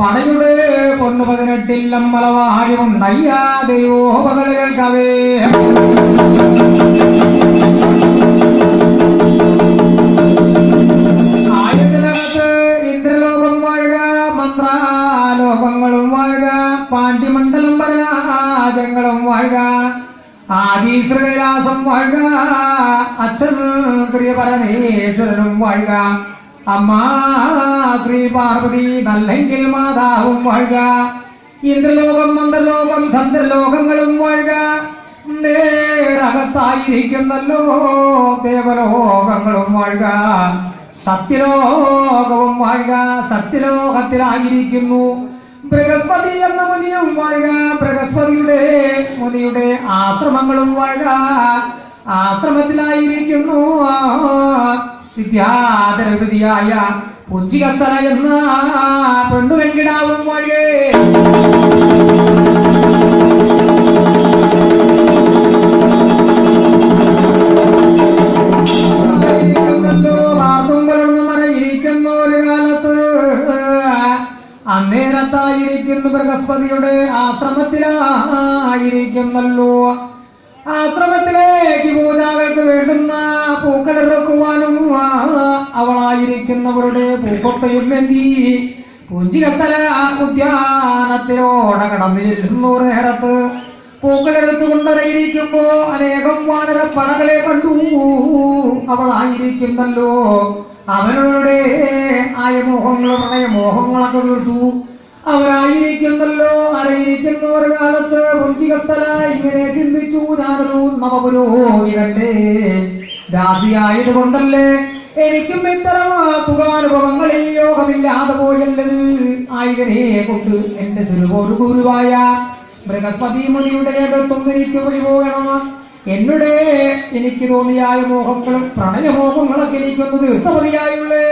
പടയുടെ പൊന്നു 18 അമ്പലവാഴിയുണ്ടയ്യാതെയോപകൾ കേൾക്കവേ ആയതിനകത്ത് ഇന്ദ്രലോകം വാഴുക, മന്ത്രാലോകങ്ങളും വാഴുക, പാണ്ഡ്യമണ്ഡലം പരരാജങ്ങളും വാഴുക, ആദീശ്വരകൈലാസം വാഴുക, അച്ഛൻ ശ്രീ പരമേശ്വരനും വാഴുക, അമ്മ ശ്രീ പാർവതി നല്ലെങ്കിൽ മാതാവും വാഴുക, ഇന്ദ്രലോകം മന്ത്രലോകം ചന്ദ്രലോകങ്ങളും വാഴുക, നേരകത്തായിരിക്കുന്നല്ലോ ദേവലോകങ്ങളും വാഴുക, സത്യലോകവും വാഴുക, സത്യലോകത്തിലായിരിക്കുന്നു ബൃഹസ്പതി എന്ന മുനിയും വാഴുക, മുനിയുടെ ആശ്രമങ്ങളും വാഴുക, ആശ്രമത്തിലായിരിക്കുന്നു വിദ്യാധരവിധിയായ പുഞ്ചികസ്ഥല എന്ന പെണ്ണുവെങ്കിടാവും വാഴുക. അന്നേരത്തായിരിക്കുന്നു ബൃഹസ്പതിയുടെ ആശ്രമത്തിലായിരിക്കുന്നല്ലോ. ആശ്രമത്തിലേക്ക് പൂജകൾക്ക് വേണ്ടുന്ന പൂക്കളിറക്കുവാനും അവളായിരിക്കുന്നവരുടെ പൂക്കൊട്ടയും വേണ്ടി പുഞ്ചികസ്ഥല ഉദ്യാനത്തിലോടെ കടന്നു ചെല്ലുന്നു. നേരത്ത് പൂക്കളെടുത്തുകൊണ്ടിരിക്കുമ്പോ അനേകം വാനര പടകളെ കണ്ടു. അവളായിരിക്കുന്നല്ലോ അവരുടെ ആയമോഹങ്ങളും പ്രണയമോഹങ്ങളൊക്കെ തീർത്തു. അവരായിരിക്കുന്നല്ലോ അറിയിരിക്കുന്ന ഒരു കാലത്ത് പുഞ്ചികസ്ഥല ഇങ്ങനെ ചിന്തിച്ചു, ഞാനൊരു നവപുരോഹിതന്റെ രാശിയായത് കൊണ്ടല്ലേ എനിക്കും ഇത്തരം സുഖാനുഭവങ്ങളിൽ യോഗമില്ലാതെ പോയല്ലത്. ആയിരനെ കൊണ്ട് എന്റെ ഒരു ഗുരുവായ ബൃഹസ്പതി മുനിയുടെ അടുത്തൊന്ന് എനിക്ക് വഴി പോകണം. എനിക്ക് തോന്നിയായ മോഹങ്ങളും പ്രണയമോഹങ്ങളൊക്കെ എനിക്കൊന്ന് തീർത്തമതിയായുള്ളേ.